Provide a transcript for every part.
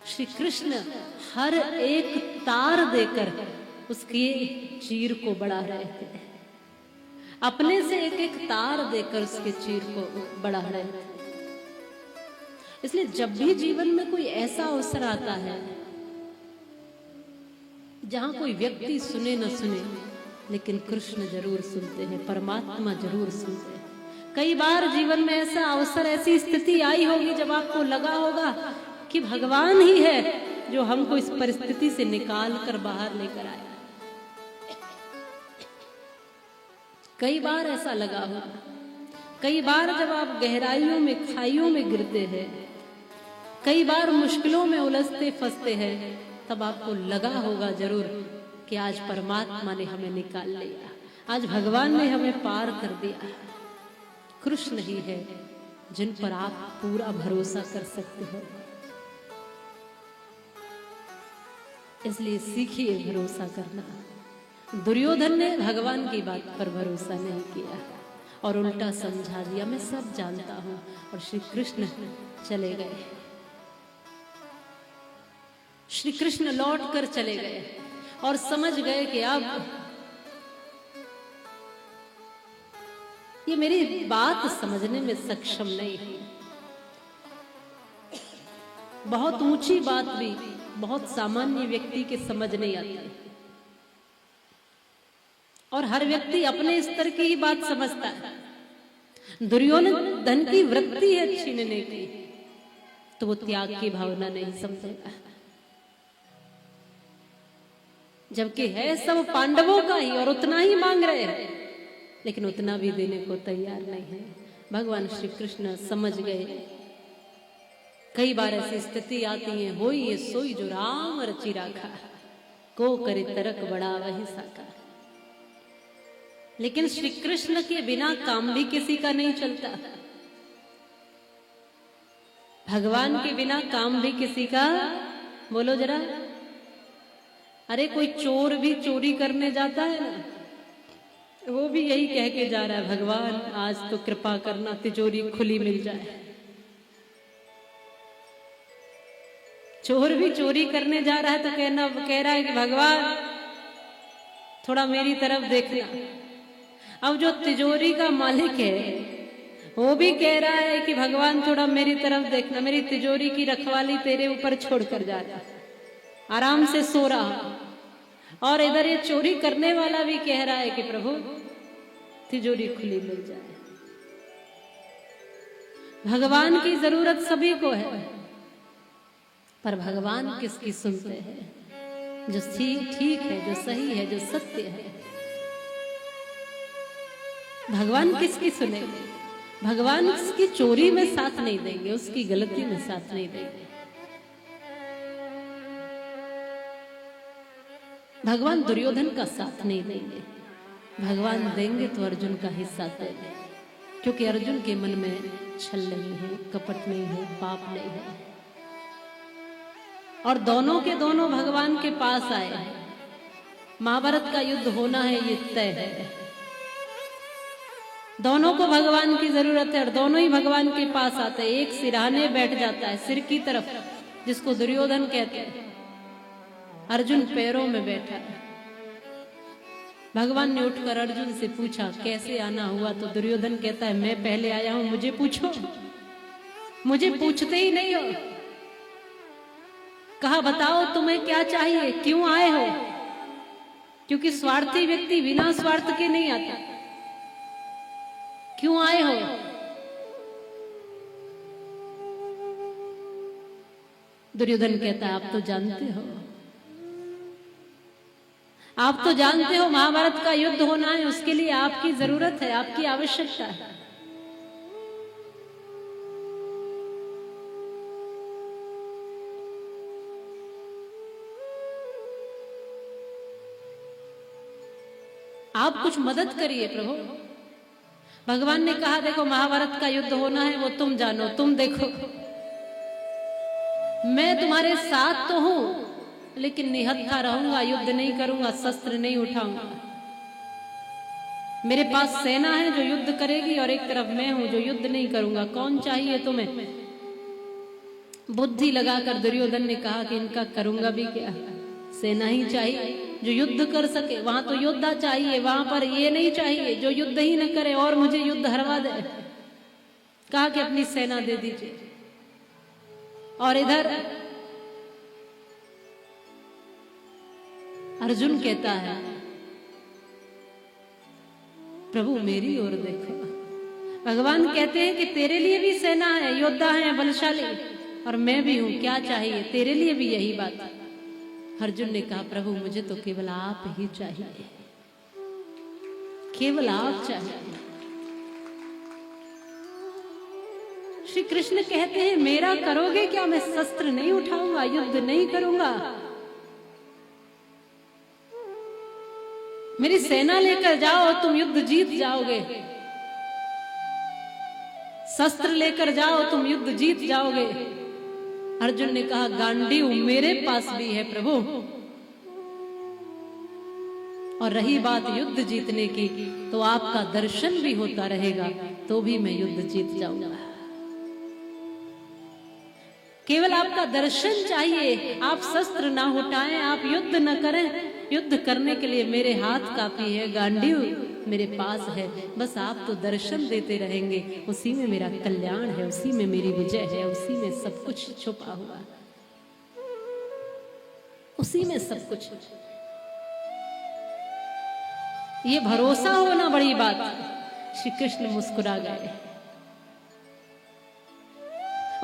श्री कृष्ण हर एक तार देकर उसके चीर को बढ़ा रहे थे, अपने से एक एक तार देकर उसके चीर को बढ़ा रहे थे। इसलिए जब भी जीवन में कोई ऐसा अवसर आता है जहां कोई व्यक्ति सुने न सुने, लेकिन कृष्ण जरूर सुनते हैं, परमात्मा जरूर सुनते हैं। कई बार जीवन में ऐसा अवसर, ऐसी स्थिति आई होगी जब आपको लगा होगा कि भगवान ही है जो हमको इस परिस्थिति से निकाल कर बाहर लेकर आया। कई बार ऐसा लगा होगा, कई बार जब आप गहराइयों में, खाइयों में गिरते हैं, कई बार मुश्किलों में उलझते फंसते हैं, तब आपको लगा होगा जरूर कि आज परमात्मा ने हमें निकाल लिया, आज भगवान ने हमें पार कर दिया। कृष्ण ही है जिन पर आप पूरा भरोसा कर सकते हो। इसलिए सीखिए भरोसा करना। दुर्योधन ने भगवान की बात पर भरोसा नहीं किया और उल्टा समझा दिया, मैं सब जानता हूं, और श्री कृष्ण चले गए। श्री कृष्ण लौट कर चले गए और समझ गए कि अब ये मेरी बात समझने में सक्षम नहीं है। बहुत ऊंची बात भी बहुत सामान्य व्यक्ति के समझ नहीं आती, और हर व्यक्ति अपने स्तर की ही बात समझता है। दुर्योधन की वृत्ति है छीनने की, तो वो त्याग की भावना नहीं समझेगा, जबकि है सब पांडवों का ही और उतना ही मांग रहे हैं, लेकिन उतना भी देने को तैयार नहीं है। भगवान श्री कृष्ण समझ गए। कई बार ऐसी स्थिति आती है, हो ये सोई जो राम रचि राखा, को करे तरक बड़ा वही साका। लेकिन श्री कृष्ण के बिना काम भी किसी का नहीं चलता, भगवान के बिना काम भी किसी का, बोलो जरा। अरे कोई चोर भी चोरी करने जाता है ना, वो भी यही कह के जा रहा है, भगवान आज तो कृपा करना तिजोरी खुली मिल जाए। चोर भी चोरी करने जा रहा है तो कह रहा है कि भगवान थोड़ा मेरी तरफ देखना। अब जो तिजोरी का मालिक है वो भी कह रहा है कि भगवान थोड़ा मेरी तरफ देखना, मेरी तिजोरी की रखवाली तेरे ऊपर छोड़कर जा रहा, आराम से सो रहा। और इधर ये चोरी करने वाला भी कह रहा है कि प्रभु तिजोरी खुली मिल जाए। भगवान की जरूरत सभी को है, पर भगवान किसकी सुनते हैं? जो ठीक है, जो सही है, जो सत्य है, भगवान किसकी सुनेंगे? भगवान उसकी चोरी में साथ नहीं देंगे, उसकी गलती में साथ नहीं देंगे। भगवान दुर्योधन का साथ नहीं देंगे, भगवान देंगे तो अर्जुन का हिस्सा देंगे, क्योंकि अर्जुन के मन में छल नहीं है, कपट नहीं है, पाप नहीं है, और दोनों के दोनों भगवान के पास आए हैं। महाभारत का युद्ध होना है ये तय है, दोनों को भगवान की जरूरत है और दोनों ही भगवान के पास आते हैं। एक सिरहाने बैठ जाता है सिर की तरफ, जिसको दुर्योधन कहते हैं, अर्जुन पैरों में बैठा है। भगवान ने उठकर अर्जुन से पूछा कैसे आना हुआ, तो दुर्योधन कहता है मैं पहले आया हूं, मुझे पूछो। मुझे पूछते ही नहीं हो। कहा बताओ तुम्हें क्या चाहिए, क्यों आए हो? क्योंकि स्वार्थी व्यक्ति बिना स्वार्थ के नहीं आता। क्यों आए हो? दुर्योधन कहता है आप तो जानते हो, आप तो जानते हो महाभारत का युद्ध होना है, उसके लिए आपकी जरूरत है, आपकी आवश्यकता है। आप कुछ मदद करिए प्रभु। भगवान ने कहा देखो महाभारत का युद्ध होना है, वो तुम जानो, तुम देखो। मैं तुम्हारे साथ तो हूं, लेकिन निहत्था रहूंगा, युद्ध नहीं करूंगा, शस्त्र नहीं उठाऊंगा। मेरे पास सेना है जो युद्ध करेगी और एक तरफ मैं हूं जो युद्ध नहीं करूंगा। कौन चाहिए तुम्हें? बुद्धि लगाकर दुर्योधन ने कहा कि इनका करूंगा भी क्या, सेना ही चाहिए जो युद्ध कर सके। वहां तो योद्धा चाहिए, वहां पर ये नहीं चाहिए जो युद्ध ही न करे और मुझे युद्ध हरवा दे। कहा कि अपनी सेना दे दीजिए। और इधर अर्जुन कहता है प्रभु मेरी ओर देखो। भगवान कहते हैं कि तेरे लिए भी सेना है, योद्धा है बलशाली, और मैं भी हूं, क्या चाहिए, तेरे लिए भी यही बात है। अर्जुन ने कहा प्रभु मुझे तो केवल आप ही चाहिए, केवल आप चाहिए। श्री कृष्ण कहते हैं मेरा करोगे क्या, मैं शस्त्र नहीं उठाऊंगा, युद्ध नहीं करूंगा। मेरी सेना लेकर जाओ, तुम युद्ध जीत जाओगे। शस्त्र लेकर जाओ, तुम युद्ध जीत जाओगे। अर्जुन ने कहा गांडीव मेरे पास भी है प्रभु, और रही बात युद्ध जीतने की तो आपका दर्शन भी होता रहेगा तो भी मैं युद्ध जीत जाऊंगा। केवल आपका दर्शन चाहिए, आप शस्त्र ना उठाएं, आप युद्ध न करें। युद्ध करने के लिए मेरे हाथ काफी है, गांडीव मेरे पास है, बस आप तो दर्शन देते रहेंगे, उसी में मेरा कल्याण है, उसी में मेरी विजय है, उसी में सब कुछ छुपा हुआ, उसी में सब कुछ। ये भरोसा होना बड़ी बात। श्री कृष्ण मुस्कुरा गए।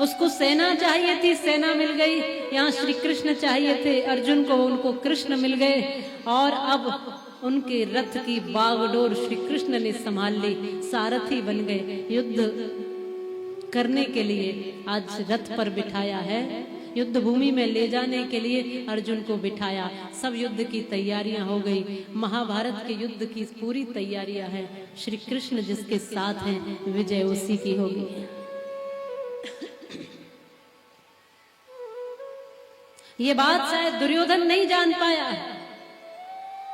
उसको सेना चाहिए थी, सेना मिल गई। यहाँ श्री कृष्ण चाहिए थे अर्जुन को, उनको कृष्ण मिल गए। और अब उनके रथ की बागडोर श्री कृष्ण ने संभाल ली, सारथी बन गए। युद्ध करने के लिए आज रथ पर बिठाया है, युद्ध भूमि में ले जाने के लिए अर्जुन को बिठाया। सब युद्ध की तैयारियां हो गई, महाभारत के युद्ध की पूरी तैयारियां हैं। श्री कृष्ण जिसके साथ हैं विजय उसी की होगी। ये बात शायद दुर्योधन नहीं जान पाया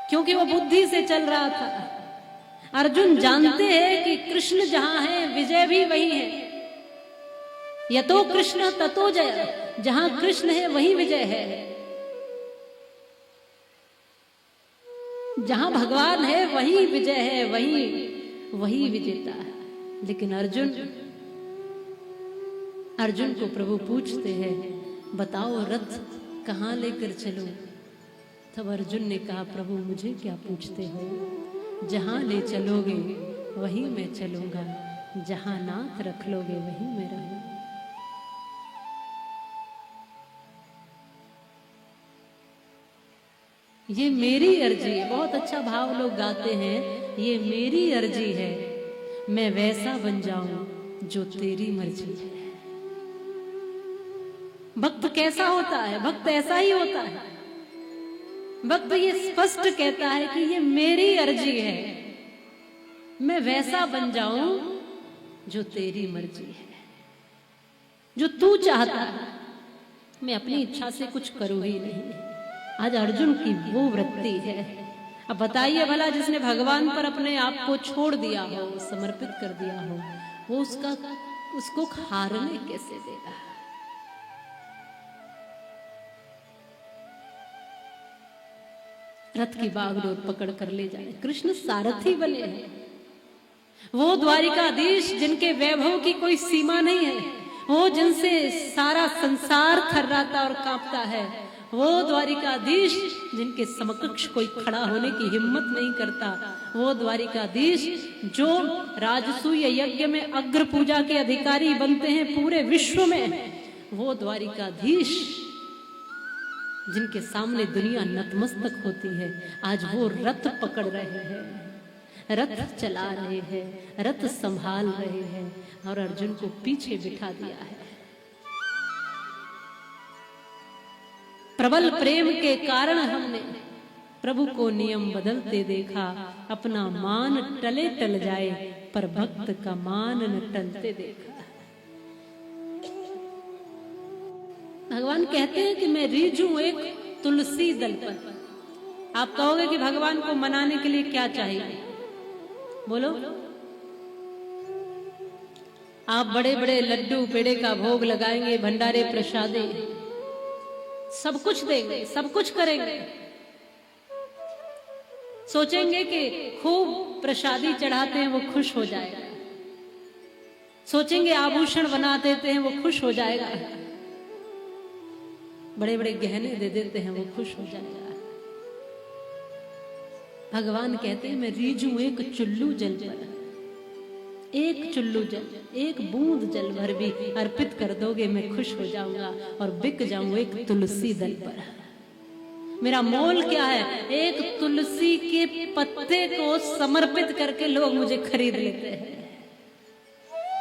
क्योंकि वो बुद्धि से चल रहा था। अर्जुन जानते हैं कि कृष्ण जहां है विजय भी वही है। यतो कृष्ण ततो जय, जहां कृष्ण है वहीं विजय है। जहां भगवान है वहीं विजय है, वही विजेता है। लेकिन अर्जुन को प्रभु पूछते हैं बताओ रथ कहां लेकर चलूं? तब अर्जुन ने कहा प्रभु मुझे क्या पूछते हो, जहां ले चलोगे वहीं मैं चलूंगा, जहां नाक रख लोगे वहीं मैं रहूंगा। ये मेरी अर्जी है। बहुत अच्छा भाव लोग गाते हैं, ये मेरी अर्जी है, मैं वैसा बन जाऊं जो तेरी मर्जी है। भक्त कैसा होता है? भक्त ऐसा ही होता है। भक्त ये स्पष्ट कहता है कि ये मेरी अर्जी है, मैं वैसा बन जाऊं जो तेरी मर्जी है, जो तू चाहता है। मैं अपनी इच्छा से कुछ करूं ही नहीं। आज अर्जुन की वो वृत्ति है। अब बताइए भला जिसने भगवान पर अपने आप को छोड़ दिया हो, समर्पित कर दिया हो, वो उसको हारने कैसे देगा? रथ की बागडोर पकड़ कर ले जाए। कृष्ण सारथी बने हैं, वो द्वारिकाधीश जिनके वैभव की कोई सीमा नहीं है, वो जिनसे सारा संसार थर्राता और कांपता है, वो द्वारिकाधीश जिनके समकक्ष कोई खड़ा होने की हिम्मत नहीं करता, वो द्वारिकाधीश जो राजसूय यज्ञ में अग्र पूजा के अधिकारी बनते हैं पूरे विश्व में, वो द्वारिकाधीश जिनके सामने दुनिया नतमस्तक होती है, आज वो रथ पकड़ रहे हैं, रथ चला रहे हैं, रथ संभाल रहे हैं और अर्जुन को पीछे बिठा दिया है। प्रबल प्रेम के कारण हमने प्रभु को नियम बदलते देखा, अपना मान टले टल जाए पर भक्त का मान न टलते देखा। भगवान कहते हैं कि मैं रीझूं एक तुलसी दल पर। आप कहोगे कि भगवान को मनाने के लिए क्या चाहिए? बोलो। आप बड़े बड़े लड्डू पेड़े का भोग लगाएंगे, भंडारे प्रसादे सब कुछ देंगे, सब कुछ करेंगे, सोचेंगे कि खूब प्रसादी चढ़ाते हैं वो खुश हो जाएगा, सोचेंगे आभूषण बना देते हैं वो खुश हो जाएगा, बड़े बड़े गहने दे देते हैं वो खुश हो जाएगा। भगवान कहते हैं मैं रीझू एक चुल्लू जल पर, एक चुल्लू जल, एक बूंद जल भर भी अर्पित कर दोगे मैं खुश हो जाऊंगा और बिक जाऊं एक तुलसी दल पर। मेरा मोल क्या है? एक तुलसी के पत्ते को समर्पित करके लोग मुझे खरीद लेते हैं।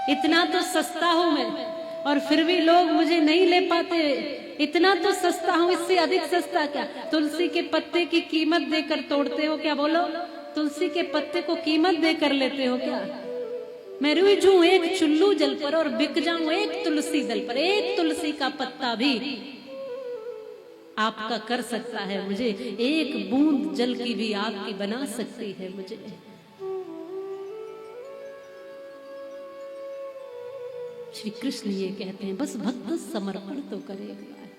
इतना तो सस्ता हूं मैं और फिर भी लोग मुझे नहीं ले पाते। इतना तो सस्ता हूं, इससे अधिक सस्ता क्या? तुलसी के पत्ते की कीमत देकर तोड़ते हो क्या? बोलो, तुलसी के पत्ते को कीमत देकर लेते हो क्या? मैं रीझूं एक चुल्लू जल पर और बिक जाऊं एक तुलसी दल पर। एक तुलसी का पत्ता भी आपका कर सकता है मुझे, एक बूंद जल की भी आपकी बना सकती है मुझे। श्री कृष्ण ये कहते हैं बस भक्त समर्पण तो करेगा।